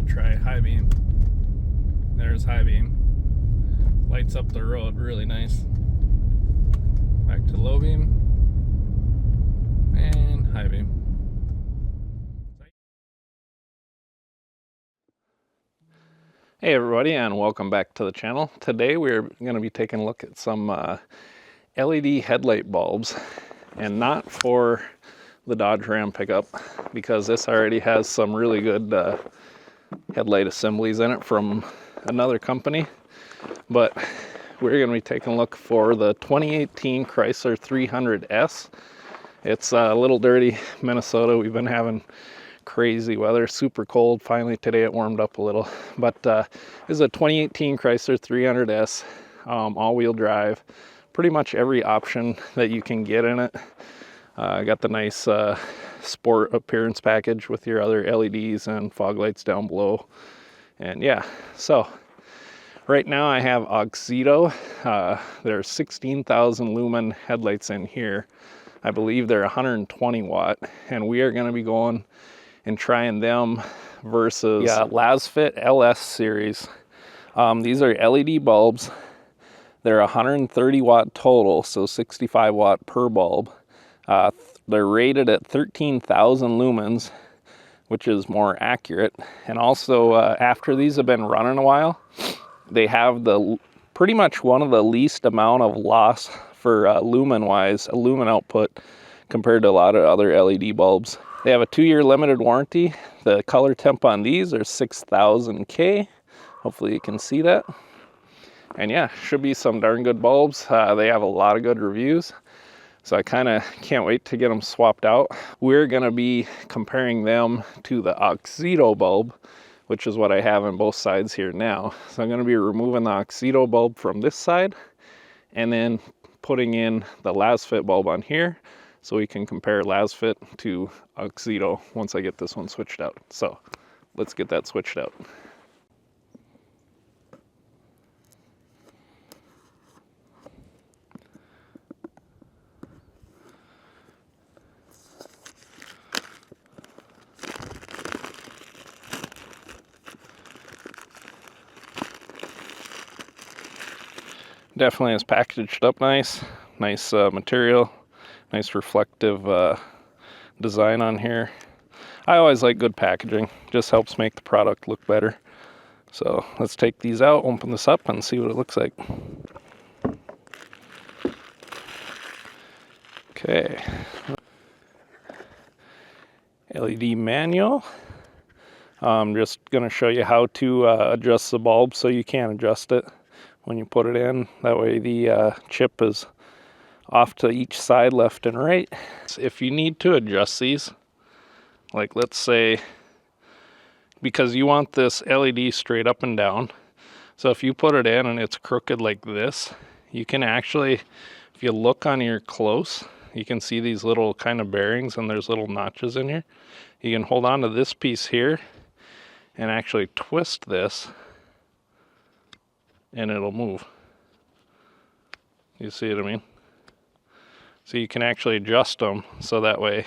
we'll try high beam. There's high beam. Lights up the road really nice. Back to low beam and high beam. Hey everybody, and welcome back to the channel. Today we're going to be taking a look at some LED headlight bulbs, and not for the Dodge Ram pickup, because this already has some really good headlight assemblies in it from another company, but we're going to be taking a look for the 2018 Chrysler 300S. It's a little dirty Minnesota. We've been having crazy weather, super cold. Finally today it warmed up a little, but this is a 2018 Chrysler 300S, all-wheel drive, pretty much every option that you can get in it. Got the nice sport appearance package with your other LEDs and fog lights down below. And yeah, so right now I have Auxito. There's 16,000 lumen headlights in here. I believe they're 120 watt, and we are going to be going and trying them versus Lasfit LS series. These are LED bulbs. They're 130 watt total, so 65 watt per bulb. They're rated at 13,000 lumens, which is more accurate. And also, after these have been running a while, they have the pretty much one of the least amount of loss for lumen-wise, lumen output, compared to a lot of other LED bulbs. They have a 2-year limited warranty. The color temp on these are 6,000 K. Hopefully you can see that. And yeah, should be some darn good bulbs. They have a lot of good reviews, so I kind of can't wait to get them swapped out. We're going to be comparing them to the Auxito bulb, which is what I have on both sides here now. So I'm going to be removing the Auxito bulb from this side and then putting in the Lasfit bulb on here, so we can compare Lasfit to Auxito once I get this one switched out. So let's get that switched out. Definitely is packaged up nice material, nice reflective design on here. I always like good packaging, just helps make the product look better. So let's take these out, open this up, and see what it looks like. Okay, LED manual. I'm just going to show you how to adjust the bulb so you can adjust it when you put it in. That way the chip is off to each side, left and right. If you need to adjust these, like let's say, because you want this LED straight up and down, so if you put it in and it's crooked like this, you can actually, if you look on here close, you can see these little kind of bearings, and there's little notches in here. You can hold on to this piece here and actually twist this, and it'll move. You see what I mean? So you can actually adjust them so that way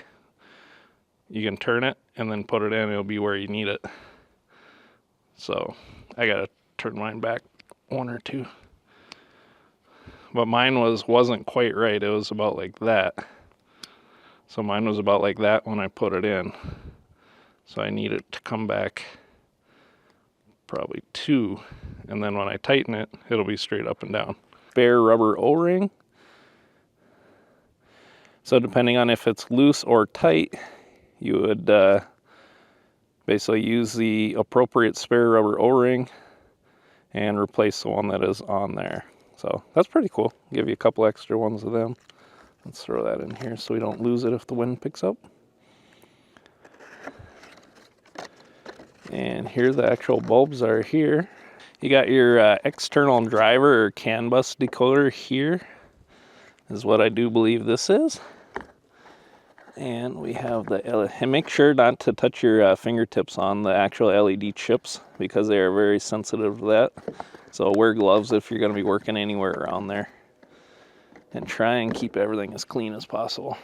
you can turn it and then put it in, it'll be where you need it. So I gotta turn mine back one or two. But mine wasn't quite right. It was about like that. So mine was about like that when I put it in. So I need it to come back probably 2, and then when I tighten it, it'll be straight up and down. Spare rubber O-ring. So depending on if it's loose or tight, you would basically use the appropriate spare rubber O-ring and replace the one that is on there. So that's pretty cool. Give you a couple extra ones of them. Let's throw that in here so we don't lose it if the wind picks up. And here the actual bulbs are here. You got your external driver or CAN bus decoder here, is what I do believe this is. And we have the LED. And make sure not to touch your fingertips on the actual LED chips, because they are very sensitive to that. So wear gloves if you're going to be working anywhere around there. And try and keep everything as clean as possible.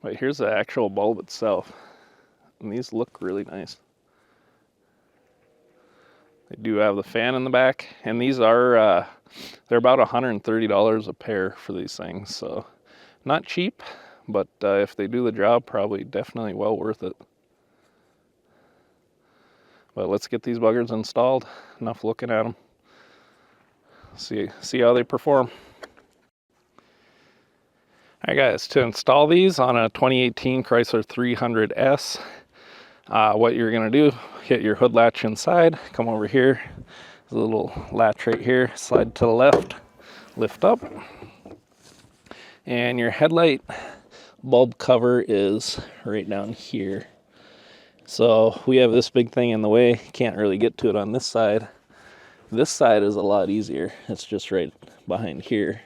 But here's the actual bulb itself. And these look really nice. They do have the fan in the back, and these are they're about $130 a pair for these things, so not cheap, but if they do the job, probably definitely well worth it. But let's get these buggers installed. Enough looking at them. See how they perform. Alright guys, to install these on a 2018 Chrysler 300S, what you're going to do, hit your hood latch inside, come over here, there's a little latch right here, slide to the left, lift up, and your headlight bulb cover is right down here. So we have this big thing in the way, can't really get to it on this side. This side is a lot easier, it's just right behind here.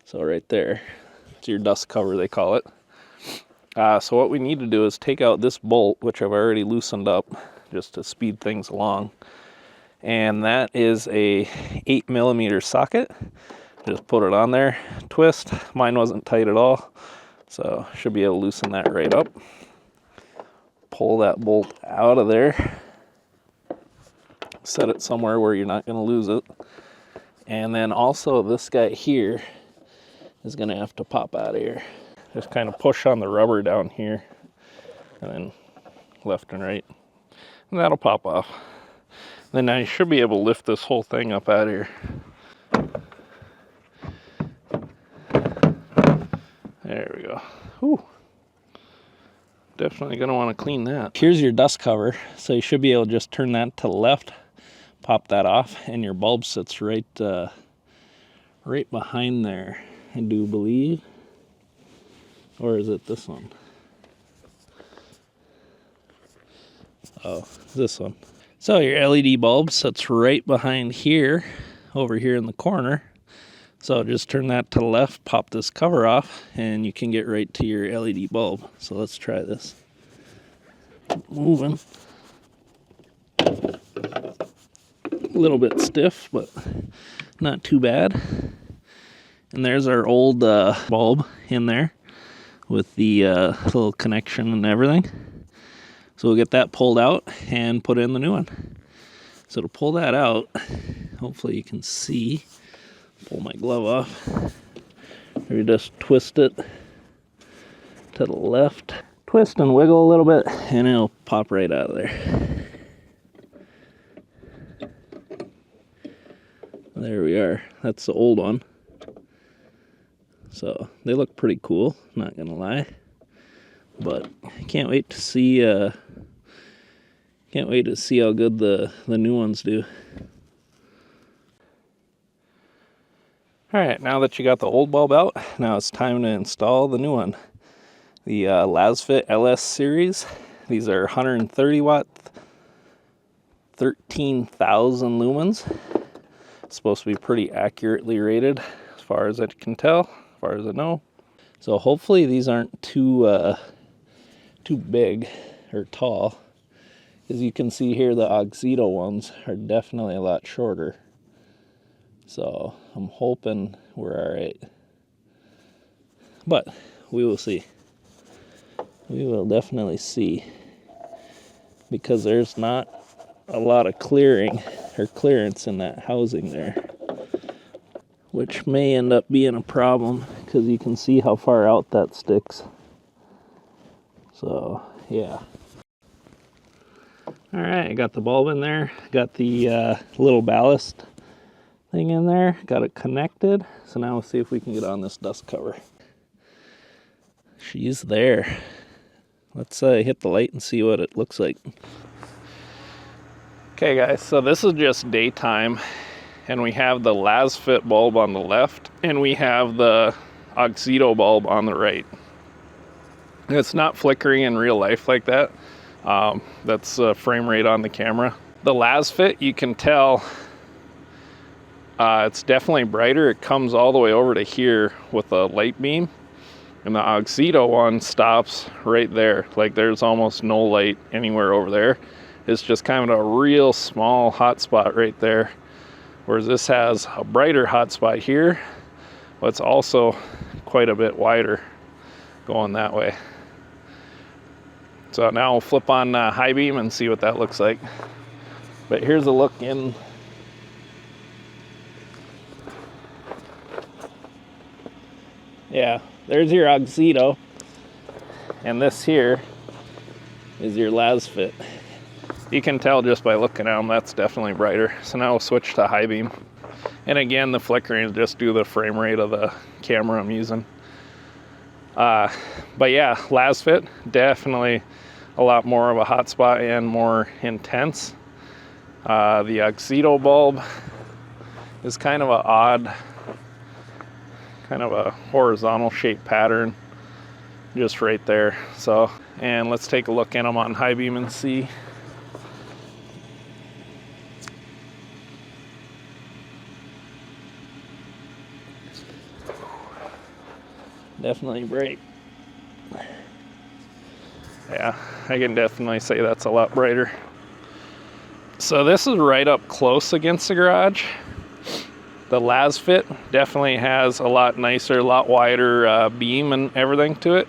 So right there, it's your dust cover they call it. So what we need to do is take out this bolt, which I've already loosened up just to speed things along. And that is a 8mm socket. Just put it on there, twist. Mine wasn't tight at all, so should be able to loosen that right up. Pull that bolt out of there. Set it somewhere where you're not going to lose it. And then also this guy here is going to have to pop out of here. Just kind of push on the rubber down here, and then left and right, and that'll pop off. Then I should be able to lift this whole thing up out of here. There we go. Whew. Definitely gonna want to clean that. Here's your dust cover, so you should be able to just turn that to the left, pop that off, and your bulb sits right behind there, I do believe. Or is it this one? Oh, this one. So your LED bulb sits right behind here, over here in the corner. So just turn that to the left, pop this cover off, and you can get right to your LED bulb. So let's try this. Moving. A little bit stiff, but not too bad. And there's our old bulb in there with the little connection and everything. So we'll get that pulled out and put in the new one. So to pull that out, hopefully you can see, pull my glove off, or you just twist it to the left, twist and wiggle a little bit, and it'll pop right out of there. There we are. That's the old one. So they look pretty cool, not gonna lie. But I can't wait to see how good the new ones do. Alright, now that you got the old bulb out, now it's time to install the new one. The Lasfit LS series. These are 130 watt, 13,000 lumens. It's supposed to be pretty accurately rated as far as I can tell. Far as I know. So hopefully these aren't too big or tall. As you can see here, the Auxito ones are definitely a lot shorter. So I'm hoping we're all right. But we will see. We will definitely see. Because there's not a lot of clearance in that housing there, which may end up being a problem because you can see how far out that sticks. So yeah. All right, I got the bulb in there, got the little ballast thing in there, got it connected. So now we'll see if we can get on this dust cover. She's there. Let's hit the light and see what it looks like. Okay guys, so this is just daytime, and we have the Lasfit bulb on the left, and we have the Auxito bulb on the right. It's not flickering in real life like that. That's frame rate on the camera. The Lasfit, you can tell it's definitely brighter. It comes all the way over to here with a light beam, and the Auxito one stops right there. Like there's almost no light anywhere over there. It's just kind of a real small hot spot right there. Whereas this has a brighter hot spot here, but it's also quite a bit wider going that way. So now we'll flip on high beam and see what that looks like. But here's a look in. Yeah, there's your Auxito, and this here is your Lasfit. You can tell just by looking at them, that's definitely brighter. So now we'll switch to high beam. And again, the flickering is just due to the frame rate of the camera I'm using. But yeah, Lasfit, definitely a lot more of a hot spot and more intense. The Auxito bulb is kind of an odd, kind of a horizontal shaped pattern just right there. So, and let's take a look at them on high beam and see. Definitely bright. Yeah, I can definitely say that's a lot brighter. So this is right up close against the garage. The Lasfit definitely has a lot nicer, a lot wider beam and everything to it.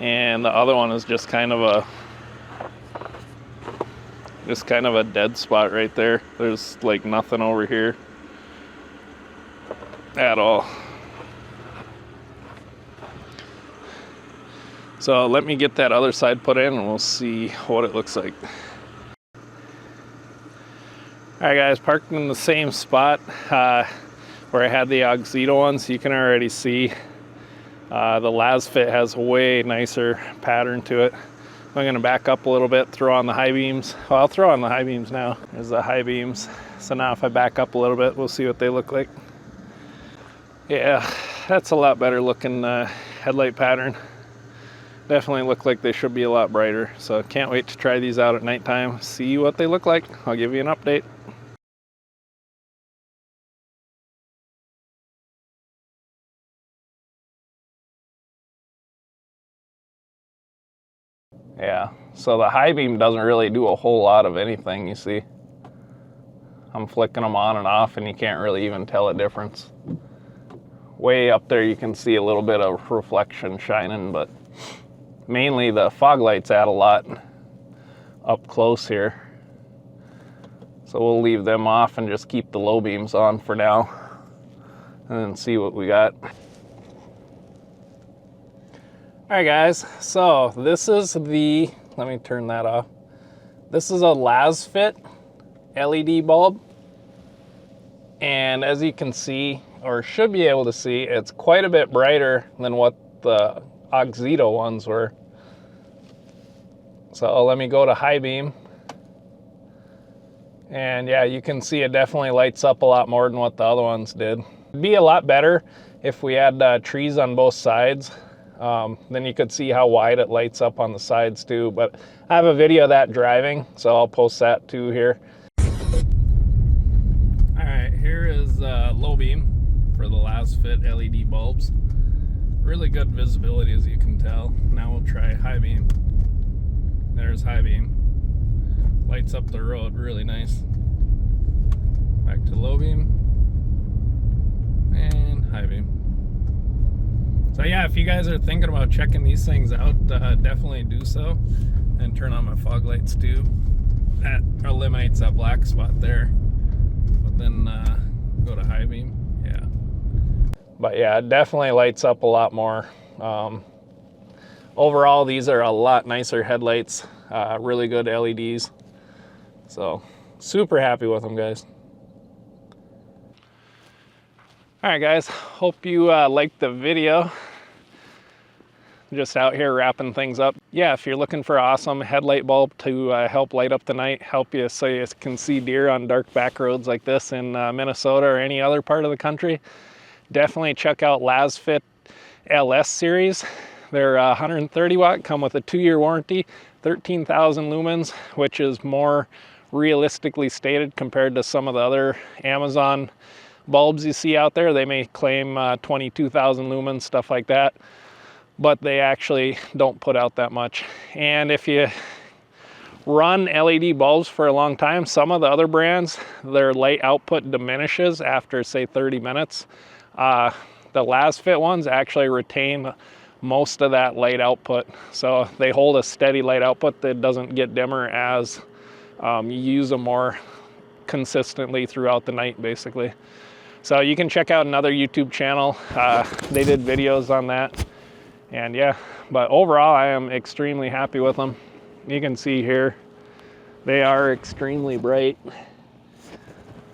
And the other one is just kind of a dead spot right there. There's like nothing over here at all. So let me get that other side put in and we'll see what it looks like. All right guys, parked in the same spot where I had the Auxito one, so you can already see the Lasfit has a way nicer pattern to it. I'm gonna back up a little bit, throw on the high beams. Well, I'll throw on the high beams now. There's the high beams. So now if I back up a little bit, we'll see what they look like. Yeah, that's a lot better looking headlight pattern. Definitely look like they should be a lot brighter. So can't wait to try these out at nighttime, see what they look like. I'll give you an update. Yeah, so the high beam doesn't really do a whole lot of anything, you see. I'm flicking them on and off and you can't really even tell a difference. Way up there you can see a little bit of reflection shining, but mainly the fog lights add a lot up close here. So we'll leave them off and just keep the low beams on for now and then see what we got. All right guys, so this is the, let me turn that off. This is a Lasfit LED bulb. And as you can see, or should be able to see, it's quite a bit brighter than what the Auxito ones were. So let me go to high beam. And yeah, you can see it definitely lights up a lot more than what the other ones did. It'd be a lot better if we had trees on both sides. Then you could see how wide it lights up on the sides too. But I have a video of that driving, so I'll post that too here. All right, here is low beam for the Lasfit LED bulbs. Really good visibility, as you can tell. Now we'll try high beam. There's high beam. Lights up the road, really nice. Back to low beam. And high beam. So yeah, if you guys are thinking about checking these things out, definitely do so. And turn on my fog lights too. That eliminates that black spot there. But then go to high beam, yeah. But yeah, it definitely lights up a lot more. Overall, these are a lot nicer headlights. Really good LEDs. So super happy with them, guys. All right guys, hope you liked the video. Just out here wrapping things up. Yeah, if you're looking for an awesome headlight bulb to help light up the night, help you so you can see deer on dark back roads like this in Minnesota or any other part of the country, definitely check out Lasfit LS series. They're 130 watt, come with a 2-year warranty, 13,000 lumens, which is more realistically stated compared to some of the other Amazon bulbs you see out there. They may claim 22,000 lumens, stuff like that, but they actually don't put out that much. And if you run LED bulbs for a long time, some of the other brands, their light output diminishes after say 30 minutes. The Lasfit ones actually retain most of that light output, so they hold a steady light output that doesn't get dimmer as you use them more consistently throughout the night, basically. So you can check out another YouTube channel. They did videos on that. And yeah, but overall, I am extremely happy with them. You can see here, they are extremely bright.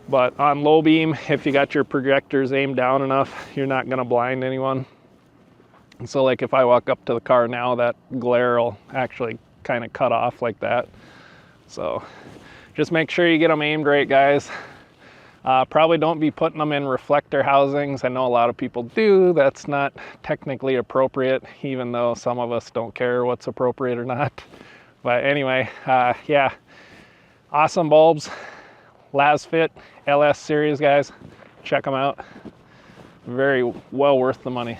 But on low beam, if you got your projectors aimed down enough, you're not gonna blind anyone. And so like if I walk up to the car now, that glare will actually kind of cut off like that. So just make sure you get them aimed right, guys. Probably don't be putting them in reflector housings. I know a lot of people do. That's not technically appropriate, even though some of us don't care what's appropriate or not. But anyway, yeah, awesome bulbs. Lasfit LS series, guys. Check them out. Very well worth the money.